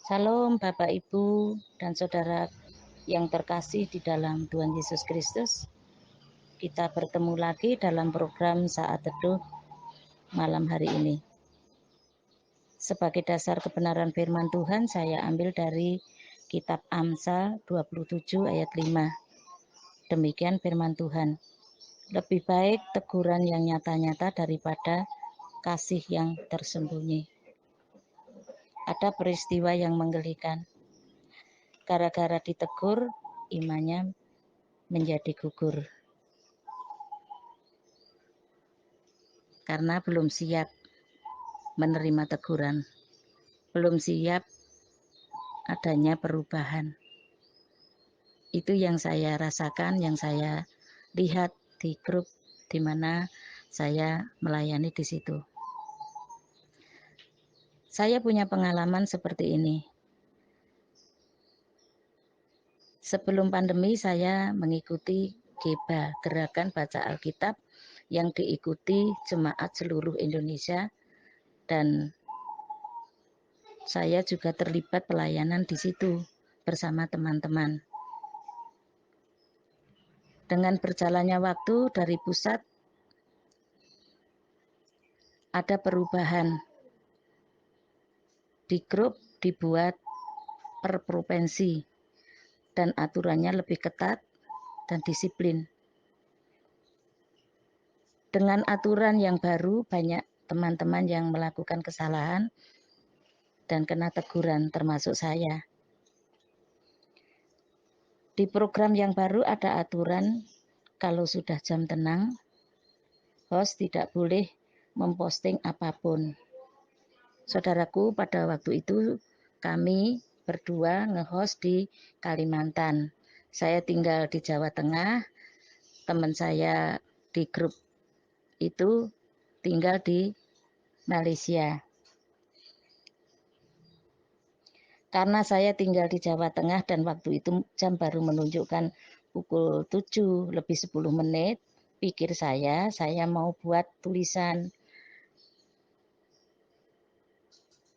Salam Bapak Ibu dan Saudara yang terkasih di dalam Tuhan Yesus Kristus. Kita bertemu lagi dalam program Saat Teduh malam hari ini. Sebagai dasar kebenaran firman Tuhan, saya ambil dari kitab Amsal 27 ayat 5. Demikian firman Tuhan. Lebih baik teguran yang nyata-nyata daripada kasih yang tersembunyi. Ada peristiwa yang menggelikan. Gara-gara ditegur, imannya menjadi gugur. Karena belum siap menerima teguran. Belum siap adanya perubahan. Itu yang saya rasakan, yang saya lihat di grup di mana saya melayani di situ. Saya punya pengalaman seperti ini. Sebelum pandemi saya mengikuti GEBA, Gerakan Baca Alkitab, yang diikuti jemaat seluruh Indonesia, dan saya juga terlibat pelayanan di situ bersama teman-teman. Dengan berjalannya waktu dari pusat, ada perubahan. Di grup dibuat per provinsi dan aturannya lebih ketat dan disiplin. Dengan aturan yang baru, banyak teman-teman yang melakukan kesalahan dan kena teguran, termasuk saya. Di program yang baru ada aturan kalau sudah jam tenang, host tidak boleh memposting apapun. Saudaraku, pada waktu itu kami berdua nge-host di Kalimantan. Saya tinggal di Jawa Tengah, teman saya di grup itu tinggal di Malaysia. Karena saya tinggal di Jawa Tengah dan waktu itu jam baru menunjukkan pukul 7 lebih 10 menit, pikir saya mau buat tulisan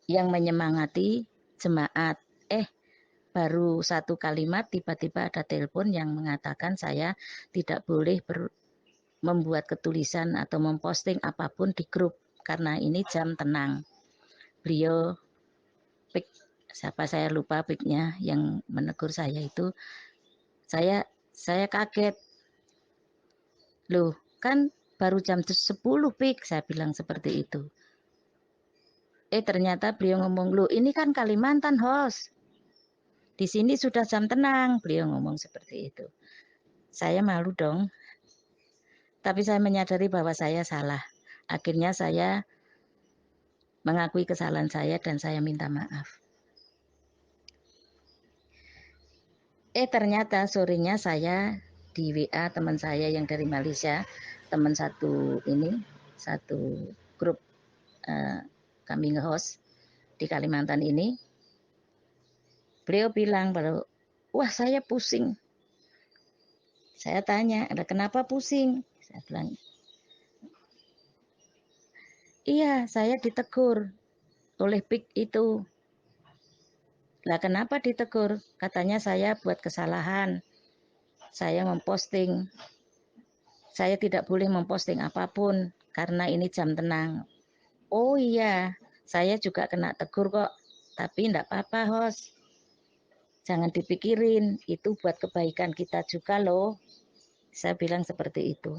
yang menyemangati jemaat. Baru satu kalimat tiba-tiba ada telepon yang mengatakan saya tidak boleh membuat ketulisan atau memposting apapun di grup karena ini jam tenang. Beliau pick, siapa saya lupa picknya, yang menegur saya itu, saya kaget. Loh, kan baru jam 10 pick, saya bilang seperti itu. Ternyata beliau ngomong, loh ini kan Kalimantan host. Di sini sudah jam tenang, beliau ngomong seperti itu. Saya malu dong. Tapi saya menyadari bahwa saya salah. Akhirnya saya mengakui kesalahan saya dan saya minta maaf. Ternyata sorenya saya di WA teman saya yang dari Malaysia, teman satu grup kami nge-host di Kalimantan ini. Beliau bilang bahwa, wah saya pusing. Saya tanya, kenapa pusing? Saya bilang, iya saya ditegur oleh PIK itu. Lah kenapa ditegur? Katanya saya buat kesalahan. Saya memposting. Saya tidak boleh memposting apapun karena ini jam tenang. Oh iya, saya juga kena tegur kok. Tapi enggak apa-apa host. Jangan dipikirin, itu buat kebaikan kita juga loh. Saya bilang seperti itu.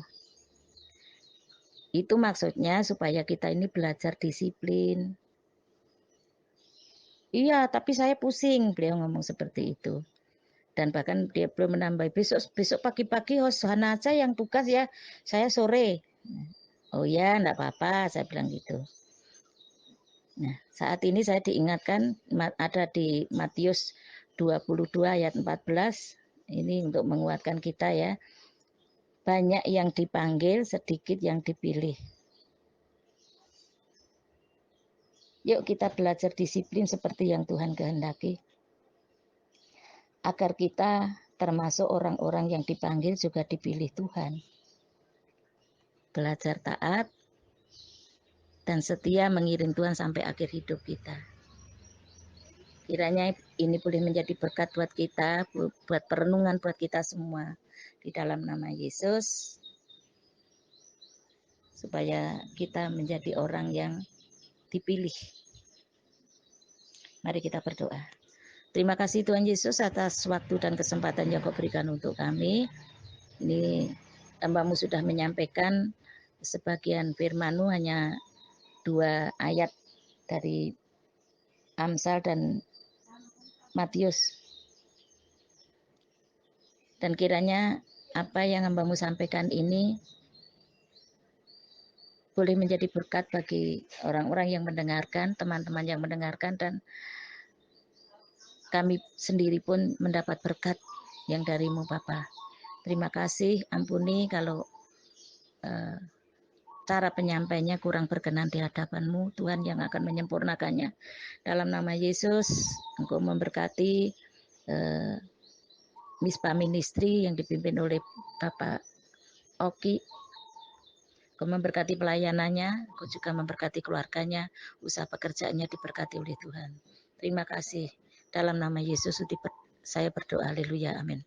Itu maksudnya supaya kita ini belajar disiplin. Iya, tapi saya pusing, beliau ngomong seperti itu. Dan bahkan dia belum menambah, besok pagi-pagi host Hana aja yang tugas ya, saya sore. Oh ya, enggak apa-apa, saya bilang gitu. Nah, saat ini saya diingatkan ada di Matius 22 ayat 14, ini untuk menguatkan kita ya. Banyak yang dipanggil, sedikit yang dipilih. Yuk kita belajar disiplin seperti yang Tuhan kehendaki. Agar kita termasuk orang-orang yang dipanggil juga dipilih Tuhan. Belajar taat dan setia mengiring Tuhan sampai akhir hidup kita. Kiranya ini boleh menjadi berkat buat kita, buat perenungan buat kita semua. Di dalam nama Yesus, supaya kita menjadi orang yang dipilih. Mari kita berdoa. Terima kasih Tuhan Yesus atas waktu dan kesempatan yang Kau berikan untuk kami. Ini hamba-Mu sudah menyampaikan sebagian firman-Mu, hanya 2 ayat dari Amsal dan Matius. Dan kiranya apa yang hamba-Mu sampaikan ini boleh menjadi berkat bagi orang-orang yang mendengarkan, teman-teman yang mendengarkan, dan kami sendiri pun mendapat berkat yang dari-Mu Bapa. Terima kasih, ampuni kalau cara penyampainya kurang berkenan di hadapan-Mu, Tuhan yang akan menyempurnakannya. Dalam nama Yesus, Engkau memberkati Mispa Ministry yang dipimpin oleh Bapak Oki. Engkau memberkati pelayanannya, Engkau juga memberkati keluarganya, usaha pekerjaannya diberkati oleh Tuhan. Terima kasih. Dalam nama Yesus saya berdoa, haleluya, amin.